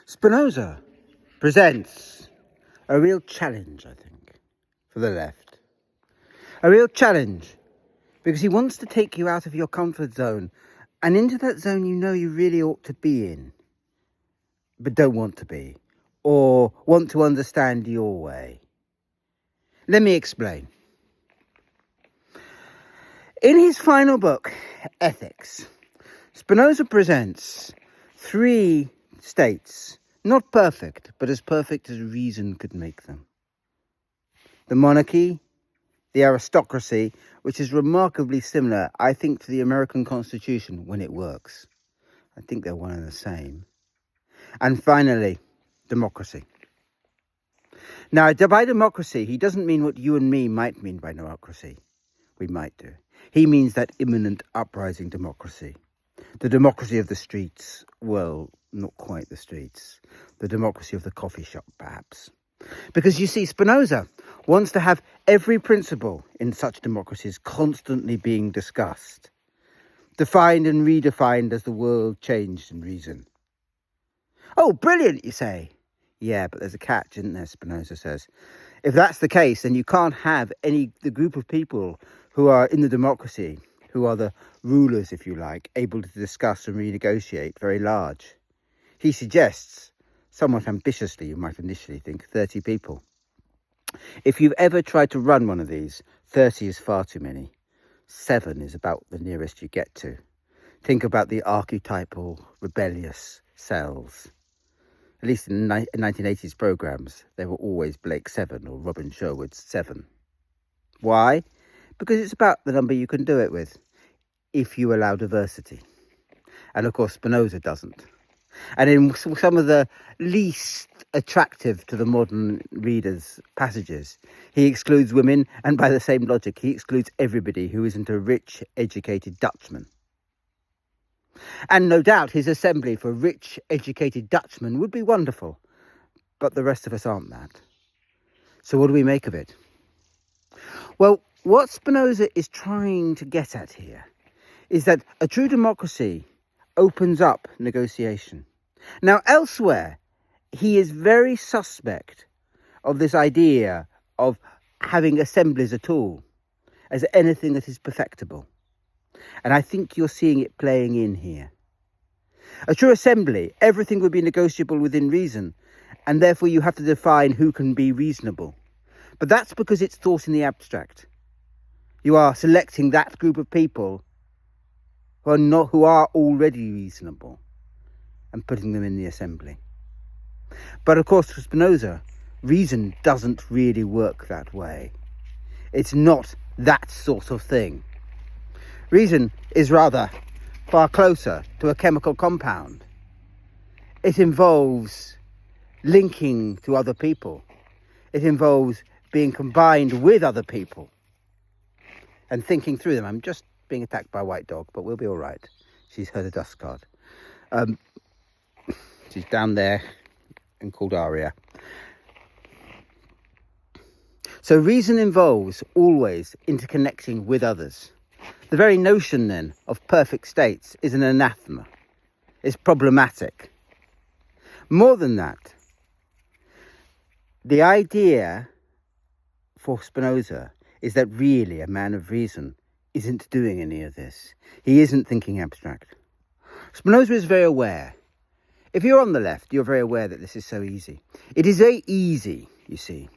Spinoza presents a real challenge, I think, for the left. A real challenge because he wants to take you out of your comfort zone and into that zone you know you really ought to be in, but don't want to be, or want to understand your way. Let me explain. In his final book, Ethics, Spinoza presents three states, not perfect, but as perfect as reason could make them. The monarchy, the aristocracy, which is remarkably similar, I think, to the American Constitution when it works. I think they're one and the same. And finally, democracy. Now, by democracy, he doesn't mean what you and me might mean by democracy. We might do. He means that imminent uprising democracy. The democracy of the streets. Well, not quite the streets. The democracy of the coffee shop, perhaps. Because you see, Spinoza wants to have every principle in such democracies constantly being discussed, defined and redefined as the world changed in reason. Oh, brilliant, you say. Yeah, but there's a catch, isn't there, Spinoza says. If that's the case, then you can't have the group of people who are in the democracy, who are the rulers, if you like, able to discuss and renegotiate, very large. He suggests, somewhat ambitiously, you might initially think, 30 people. If you've ever tried to run one of these, 30 is far too many. 7 is about the nearest you get to. Think about the archetypal, rebellious cells. At least in 1980s programmes, they were always Blake 7 or Robin Sherwood's 7. Why? Because it's about the number you can do it with, if you allow diversity. And of course, Spinoza doesn't. And in some of the least attractive to the modern readers' passages, he excludes women, and by the same logic, he excludes everybody who isn't a rich, educated Dutchman. And no doubt his assembly for rich, educated Dutchmen would be wonderful, but the rest of us aren't that. So what do we make of it? Well, what Spinoza is trying to get at here is that a true democracy opens up negotiation. Now, elsewhere, he is very suspect of this idea of having assemblies at all as anything that is perfectible. And I think you're seeing it playing in here. A true assembly, everything would be negotiable within reason, and therefore you have to define who can be reasonable. But that's because it's thought in the abstract. You are selecting that group of people who are already reasonable and putting them in the assembly. But of course, for Spinoza, reason doesn't really work that way. It's not that sort of thing. Reason is rather far closer to a chemical compound. It involves linking to other people. It involves being combined with other people and thinking through them. I'm just being attacked by a white dog, but we'll be all right. She's heard a dust card. She's down there and called Aria. So reason involves always interconnecting with others. The very notion, then, of perfect states is an anathema. It's problematic. More than that, the idea for Spinoza is that really a man of reason isn't doing any of this. He isn't thinking abstract. Spinoza is very aware. If you're on the left, you're very aware that this is so easy. It is very easy, you see,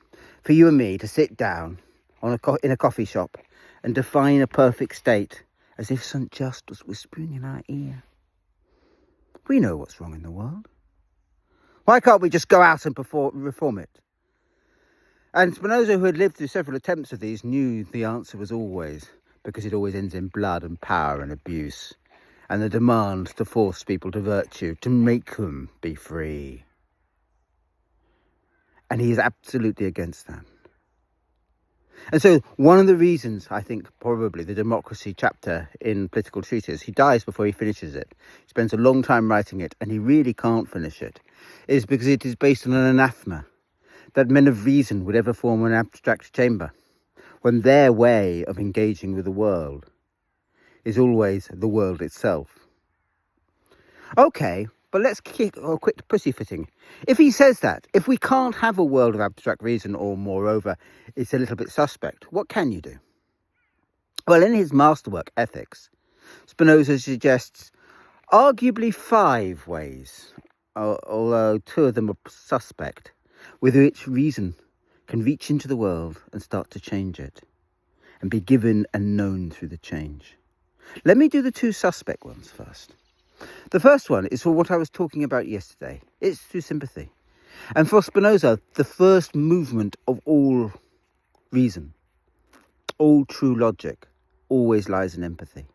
for you and me to sit down in a coffee shop and define a perfect state as if St. Just was whispering in our ear. We know what's wrong in the world. Why can't we just go out and reform it? And Spinoza, who had lived through several attempts of these, knew the answer was always, because it always ends in blood and power and abuse, and the demand to force people to virtue, to make them be free. And he is absolutely against that. And so one of the reasons, I think, probably the democracy chapter in Political Treatise, he dies before he finishes it. He spends a long time writing it, and he really can't finish it, is because it is based on an anathema that men of reason would ever form an abstract chamber, when their way of engaging with the world is always the world itself. Okay, But let's quit pussyfooting. If he says that, if we can't have a world of abstract reason, or moreover, it's a little bit suspect, what can you do? Well, in his masterwork, Ethics, Spinoza suggests arguably 5 ways, although 2 of them are suspect, with which reason can reach into the world and start to change it, and be given and known through the change. Let me do the 2 suspect ones first. The first one is for what I was talking about yesterday. It's through sympathy. And for Spinoza, the first movement of all reason, all true logic, always lies in empathy.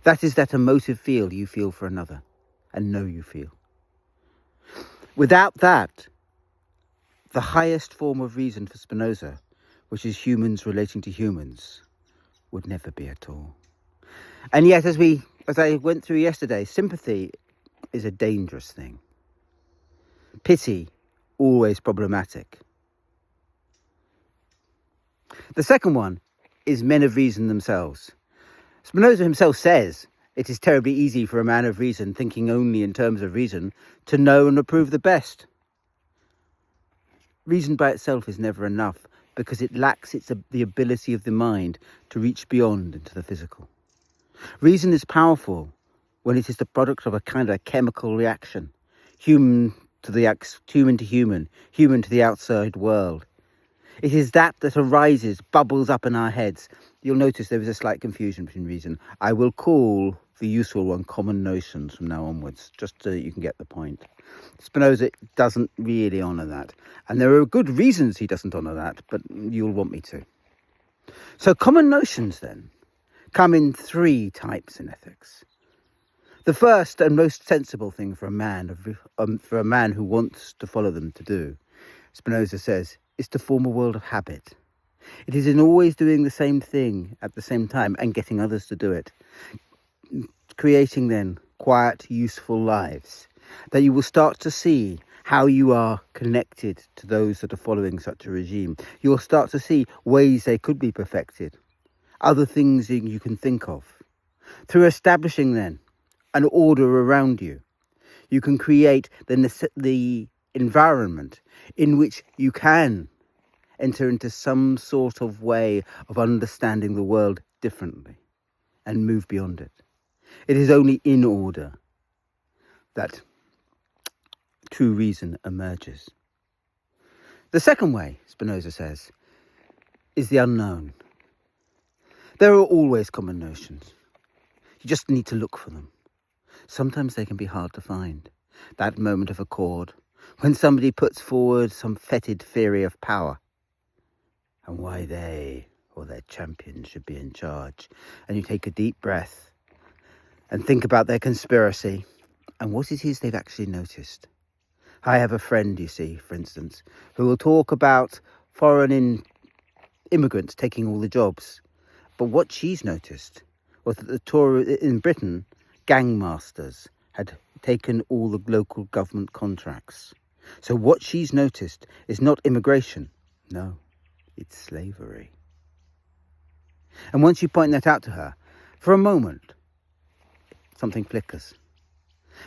That is that emotive feel you feel for another and know you feel. Without that, the highest form of reason for Spinoza, which is humans relating to humans, would never be at all. And yet, as I went through yesterday, sympathy is a dangerous thing. Pity, always problematic. The second one is men of reason themselves. Spinoza himself says it is terribly easy for a man of reason, thinking only in terms of reason, to know and approve the best. Reason by itself is never enough, because it lacks the ability of the mind to reach beyond into the physical. Reason is powerful when it is the product of a kind of chemical reaction, human to human, human to the outside world. It is that arises, bubbles up in our heads. You'll notice there is a slight confusion between reason. I will call the useful one common notions from now onwards, just so that you can get the point. Spinoza doesn't really honour that. And there are good reasons he doesn't honour that, but you'll want me to. So common notions, then, come in 3 types in ethics. The first and most sensible thing for a man who wants to follow them to do, Spinoza says, is to form a world of habit. It is in always doing the same thing at the same time and getting others to do it, creating then quiet, useful lives, that you will start to see how you are connected to those that are following such a regime. You will start to see ways they could be perfected, other things you can think of. Through establishing then an order around you, you can create the environment in which you can enter into some sort of way of understanding the world differently and move beyond it. It is only in order that true reason emerges. The second way, Spinoza says, is the unknown. There are always common notions. You just need to look for them. Sometimes they can be hard to find. That moment of accord, when somebody puts forward some fetid theory of power, and why they or their champions should be in charge. And you take a deep breath and think about their conspiracy and what it is they've actually noticed. I have a friend, you see, for instance, who will talk about foreign immigrants taking all the jobs. But what she's noticed was that in Britain, gangmasters had taken all the local government contracts. So what she's noticed is not immigration. No, it's slavery. And once you point that out to her, for a moment, something flickers.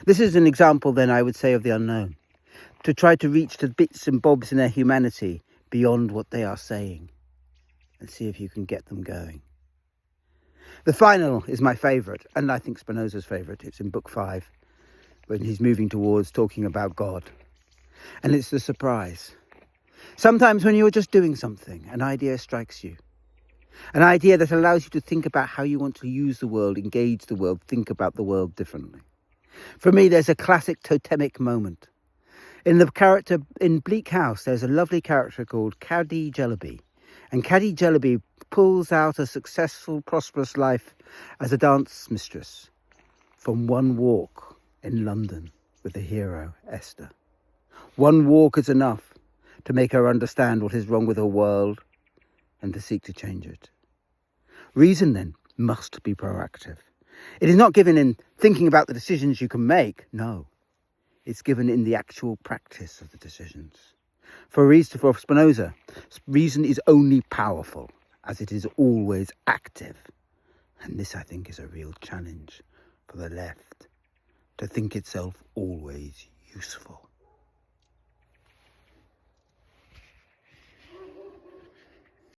This is an example, then, I would say, of the unknown. To try to reach the bits and bobs in their humanity beyond what they are saying and see if you can get them going. The final is my favourite, and I think Spinoza's favourite. It's in Book 5, when he's moving towards talking about God. And it's the surprise. Sometimes when you're just doing something, an idea strikes you. An idea that allows you to think about how you want to use the world, engage the world, think about the world differently. For me, there's a classic totemic moment. In Bleak House, there's a lovely character called Caddy Jellyby. And Caddy Jellyby pulls out a successful, prosperous life as a dance mistress from one walk in London with the hero, Esther. One walk is enough to make her understand what is wrong with her world and to seek to change it. Reason, then, must be proactive. It is not given in thinking about the decisions you can make. No, it's given in the actual practice of the decisions. For Spinoza, reason is only powerful as it is always active. And this, I think, is a real challenge for the left to think itself always useful.